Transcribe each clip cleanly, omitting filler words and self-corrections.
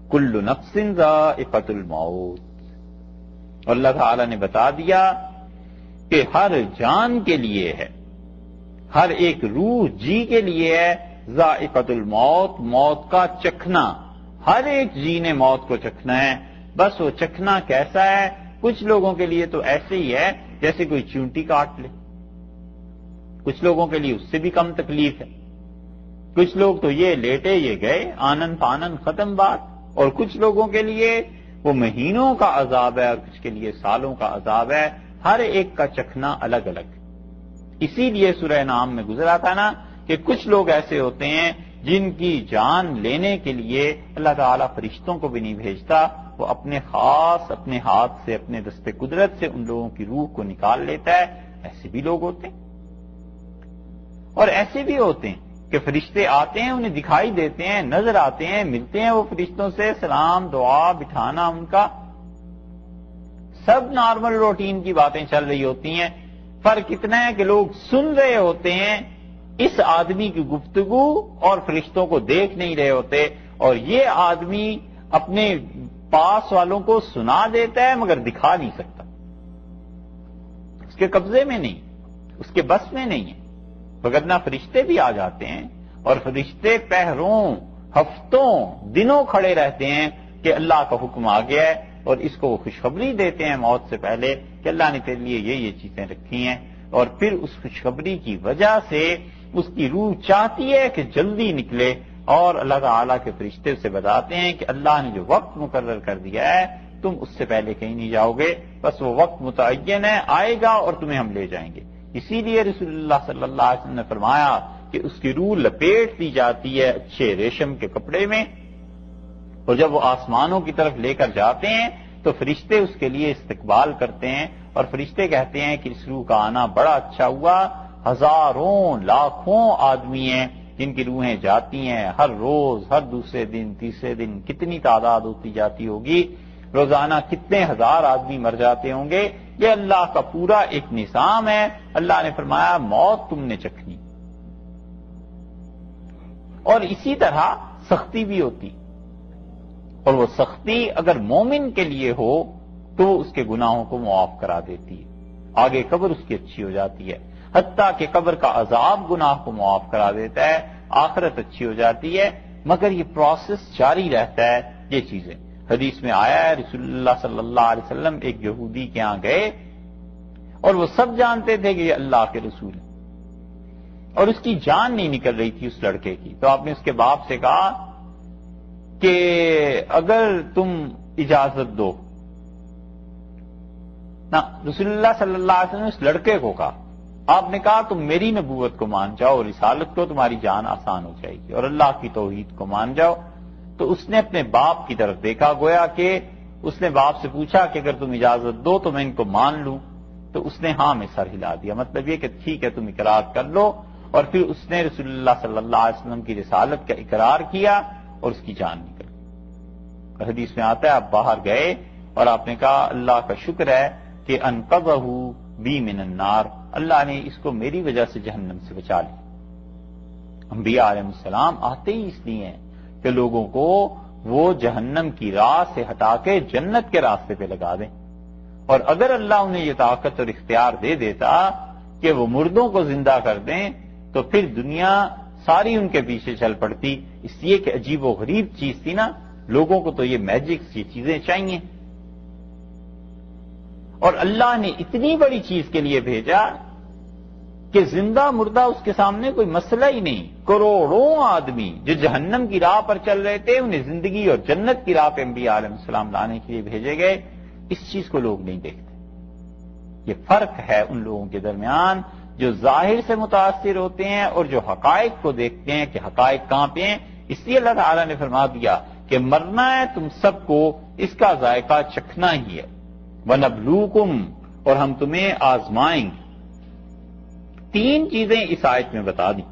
کل نفس ذائقۃ الموت. اور اللہ تعالی نے بتا دیا کہ ہر جان کے لیے ہے، ہر ایک روح جی کے لیے ہے ذائقۃ الموت، موت کا چکھنا. ہر ایک جی نے موت کو چکھنا ہے. بس وہ چکھنا کیسا ہے؟ کچھ لوگوں کے لیے تو ایسے ہی ہے جیسے کوئی چونٹی کاٹ لے، کچھ لوگوں کے لیے اس سے بھی کم تکلیف ہے. کچھ لوگ تو یہ لیٹے یہ گئے، آنن فانن ختم بات. اور کچھ لوگوں کے لیے وہ مہینوں کا عذاب ہے اور کچھ کے لیے سالوں کا عذاب ہے. ہر ایک کا چکھنا الگ الگ. اسی لیے سورہ نام میں گزرا تھا نا کہ کچھ لوگ ایسے ہوتے ہیں جن کی جان لینے کے لیے اللہ تعالیٰ فرشتوں کو بھی نہیں بھیجتا، وہ اپنے خاص اپنے ہاتھ سے اپنے دست قدرت سے ان لوگوں کی روح کو نکال لیتا ہے. ایسے بھی لوگ ہوتے ہیں. اور ایسے بھی ہوتے ہیں کہ فرشتے آتے ہیں، انہیں دکھائی دیتے ہیں، نظر آتے ہیں، ملتے ہیں وہ فرشتوں سے، سلام دعا بٹھانا ان کا سب نارمل روٹین کی باتیں چل رہی ہوتی ہیں. فرق اتنا ہے کہ لوگ سن رہے ہوتے ہیں اس آدمی کی گفتگو اور فرشتوں کو دیکھ نہیں رہے ہوتے. اور یہ آدمی اپنے پاس والوں کو سنا دیتا ہے مگر دکھا نہیں سکتا، اس کے قبضے میں نہیں، اس کے بس میں نہیں ہے. وگرنہ فرشتے بھی آ جاتے ہیں اور فرشتے پہروں ہفتوں دنوں کھڑے رہتے ہیں کہ اللہ کا حکم آ گیا ہے، اور اس کو وہ خوشخبری دیتے ہیں موت سے پہلے کہ اللہ نے تیرے لیے یہ چیزیں رکھی ہیں. اور پھر اس خوشخبری کی وجہ سے اس کی روح چاہتی ہے کہ جلدی نکلے، اور اللہ تعالیٰ کے فرشتے سے بتاتے ہیں کہ اللہ نے جو وقت مقرر کر دیا ہے تم اس سے پہلے کہیں نہیں جاؤ گے، بس وہ وقت متعین ہے، آئے گا اور تمہیں ہم لے جائیں گے. اسی لیے رسول اللہ صلی اللہ علیہ وسلم نے فرمایا کہ اس کی روح لپیٹ دی جاتی ہے اچھے ریشم کے کپڑے میں، اور جب وہ آسمانوں کی طرف لے کر جاتے ہیں تو فرشتے اس کے لیے استقبال کرتے ہیں. اور فرشتے کہتے ہیں کہ اس روح کا آنا بڑا اچھا ہوا. ہزاروں لاکھوں آدمی ہیں جن کی روحیں جاتی ہیں ہر روز، ہر دوسرے دن، تیسرے دن، کتنی تعداد ہوتی جاتی ہوگی، روزانہ کتنے ہزار آدمی مر جاتے ہوں گے. یہ اللہ کا پورا ایک نظام ہے. اللہ نے فرمایا موت تم نے چکھنی. اور اسی طرح سختی بھی ہوتی، اور وہ سختی اگر مومن کے لیے ہو تو وہ اس کے گناہوں کو معاف کرا دیتی ہے. آگے قبر اس کی اچھی ہو جاتی ہے، حتیٰ کہ قبر کا عذاب گناہ کو معاف کرا دیتا ہے، آخرت اچھی ہو جاتی ہے. مگر یہ پروسیس جاری رہتا ہے. یہ چیزیں حدیث میں آیا ہے، رسول اللہ صلی اللہ علیہ وسلم ایک یہودی کے ہاں گئے اور وہ سب جانتے تھے کہ یہ اللہ کے رسول ہیں، اور اس کی جان نہیں نکل رہی تھی اس لڑکے کی. تو آپ نے اس کے باپ سے کہا کہ اگر تم اجازت دو نا، رسول اللہ صلی اللہ علیہ وسلم نے اس لڑکے کو کہا، آپ نے کہا تم میری نبوت کو مان جاؤ اور رسالت کو، تمہاری جان آسان ہو جائے گی، اور اللہ کی توحید کو مان جاؤ. تو اس نے اپنے باپ کی طرف دیکھا، گویا کہ اس نے باپ سے پوچھا کہ اگر تم اجازت دو تو میں ان کو مان لوں. تو اس نے ہاں میں سر ہلا دیا، مطلب یہ کہ ٹھیک ہے تم اقرار کر لو. اور پھر اس نے رسول اللہ صلی اللہ علیہ وسلم کی رسالت کا اقرار کیا اور اس کی جان نکل گئی. حدیث میں آتا ہے آپ باہر گئے اور آپ نے کہا اللہ کا شکر ہے کہ انقذہ بی من النار، اللہ نے اس کو میری وجہ سے جہنم سے بچا لیا. انبیاء علیہ السلام آتے ہی اس لیے ہیں کہ لوگوں کو وہ جہنم کی راہ سے ہٹا کے جنت کے راستے پہ لگا دیں. اور اگر اللہ انہیں یہ طاقت اور اختیار دے دیتا کہ وہ مردوں کو زندہ کر دیں تو پھر دنیا ساری ان کے پیچھے چل پڑتی. اس لیے کہ عجیب و غریب چیز تھی نا، لوگوں کو تو یہ میجک سی چیزیں چاہیے. اور اللہ نے اتنی بڑی چیز کے لیے بھیجا کہ زندہ مردہ اس کے سامنے کوئی مسئلہ ہی نہیں. کروڑوں آدمی جو جہنم کی راہ پر چل رہے تھے انہیں زندگی اور جنت کی راہ پہ انبیاء علیہ السلام لانے کے لیے بھیجے گئے. اس چیز کو لوگ نہیں دیکھتے. یہ فرق ہے ان لوگوں کے درمیان جو ظاہر سے متاثر ہوتے ہیں اور جو حقائق کو دیکھتے ہیں کہ حقائق کہاں پہ ہیں. اس لیے اللہ تعالیٰ نے فرما دیا کہ مرنا ہے تم سب کو، اس کا ذائقہ چکھنا ہی ہے. وَنَبْلُوكُمْ، اور ہم تمہیں آزمائیں گے. 3 چیزیں اس آیت میں بتا دی.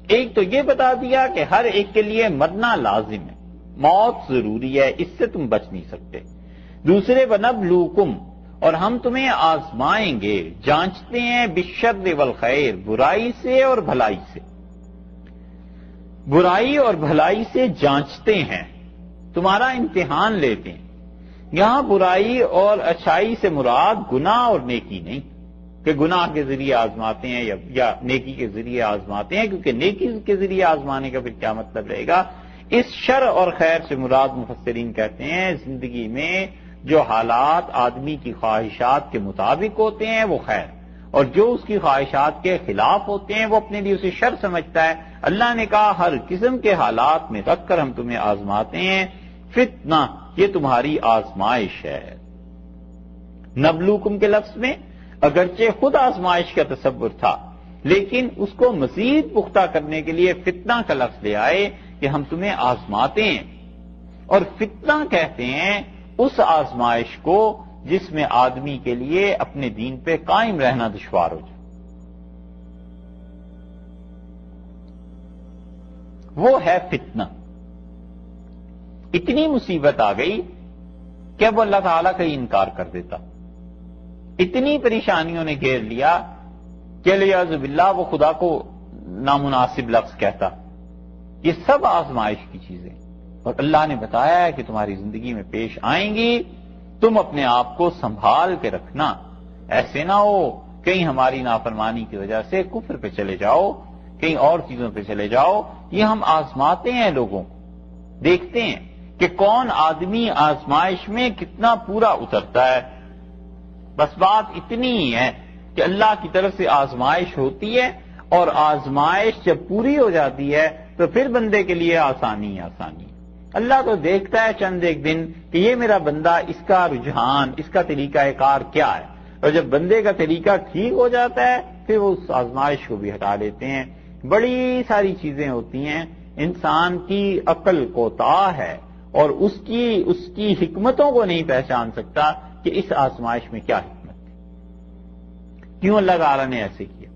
ایک تو یہ بتا دیا کہ ہر ایک کے لیے مرنا لازم ہے، موت ضروری ہے، اس سے تم بچ نہیں سکتے. دوسرے وَنَبْلُوكُمْ، اور ہم تمہیں آزمائیں گے، جانچتے ہیں، بالشر والخیر، برائی سے اور بھلائی سے. برائی اور بھلائی سے جانچتے ہیں. تمہارا امتحان لیتے ہیں۔ یہاں برائی اور اچھائی سے مراد گناہ اور نیکی نہیں کہ گناہ کے ذریعے آزماتے ہیں یا نیکی کے ذریعے آزماتے ہیں، کیونکہ نیکی کے ذریعے آزمانے کا پھر کیا مطلب رہے گا۔ اس شر اور خیر سے مراد مفسرین کہتے ہیں زندگی میں جو حالات آدمی کی خواہشات کے مطابق ہوتے ہیں وہ خیر، اور جو اس کی خواہشات کے خلاف ہوتے ہیں وہ اپنے لیے اسے شر سمجھتا ہے۔ اللہ نے کہا ہر قسم کے حالات میں رکھ کر ہم تمہیں آزماتے ہیں، فتنہ یہ تمہاری آزمائش ہے۔ نبلوکم کے لفظ میں اگرچہ خود آزمائش کا تصور تھا، لیکن اس کو مزید پختہ کرنے کے لیے فتنہ کا لفظ لے آئے کہ ہم تمہیں آزماتے ہیں، اور فتنہ کہتے ہیں اس آزمائش کو جس میں آدمی کے لیے اپنے دین پہ قائم رہنا دشوار ہو جائے، وہ ہے فتنہ۔ اتنی مصیبت آ گئی کہ اب اللہ تعالیٰ کا ہی انکار کر دیتا، اتنی پریشانیوں نے گھیر لیا کہ الیاذ باللہ وہ خدا کو نامناسب لفظ کہتا۔ یہ سب آزمائش کی چیزیں، اور اللہ نے بتایا ہے کہ تمہاری زندگی میں پیش آئیں گی، تم اپنے آپ کو سنبھال کے رکھنا، ایسے نہ ہو کہیں ہماری نافرمانی کی وجہ سے کفر پہ چلے جاؤ، کہیں اور چیزوں پہ چلے جاؤ۔ یہ ہم آزماتے ہیں لوگوں کو، دیکھتے ہیں کہ کون آدمی آزمائش میں کتنا پورا اترتا ہے۔ بس بات اتنی ہی ہے کہ اللہ کی طرف سے آزمائش ہوتی ہے، اور آزمائش جب پوری ہو جاتی ہے تو پھر بندے کے لیے آسانی آسانی۔ اللہ تو دیکھتا ہے چند ایک دن کہ یہ میرا بندہ، اس کا رجحان، اس کا طریقہ کار کیا ہے، اور جب بندے کا طریقہ ٹھیک ہو جاتا ہے پھر وہ اس آزمائش کو بھی ہٹا لیتے ہیں۔ بڑی ساری چیزیں ہوتی ہیں، انسان کی عقل کوتاہ ہے اور اس کی حکمتوں کو نہیں پہچان سکتا کہ اس آزمائش میں کیا حکمت ہے، کیوں اللہ تعالیٰ نے ایسے کیا۔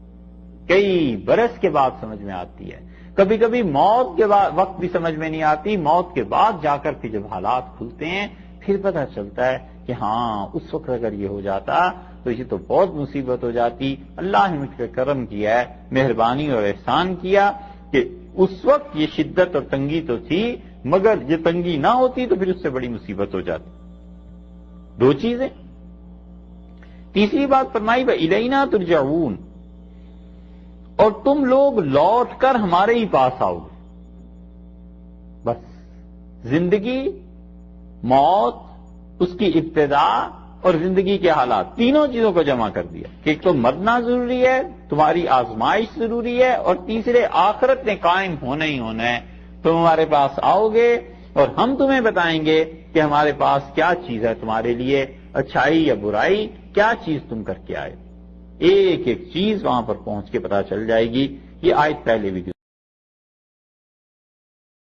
کئی برس کے بعد سمجھ میں آتی ہے، کبھی کبھی موت کے وقت بھی سمجھ میں نہیں آتی، موت کے بعد جا کر کے جب حالات کھلتے ہیں پھر پتہ چلتا ہے کہ ہاں اس وقت اگر یہ ہو جاتا تو یہ تو بہت مصیبت ہو جاتی۔ اللہ نے مجھ پہ کرم کیا ہے، مہربانی اور احسان کیا کہ اس وقت یہ شدت اور تنگی تو تھی، مگر یہ تنگی نہ ہوتی تو پھر اس سے بڑی مصیبت ہو جاتی۔ دو چیزیں۔ تیسری بات فرمائی وَإِلَيْنَا تُرْجَعُونَ، اور تم لوگ لوٹ کر ہمارے ہی پاس آؤ گے۔ بس زندگی، موت، اس کی ابتدا اور زندگی کے حالات، تینوں چیزوں کو جمع کر دیا کہ ایک تو مرنا ضروری ہے، تمہاری آزمائش ضروری ہے، اور تیسرے آخرت نے قائم ہونا ہی ہونا ہے۔ تم ہمارے پاس آؤ گے اور ہم تمہیں بتائیں گے کہ ہمارے پاس کیا چیز ہے تمہارے لیے، اچھائی یا برائی، کیا چیز تم کر کے آئے۔ ایک ایک چیز وہاں پر پہنچ کے پتہ چل جائے گی۔ یہ آیت پہلے بھی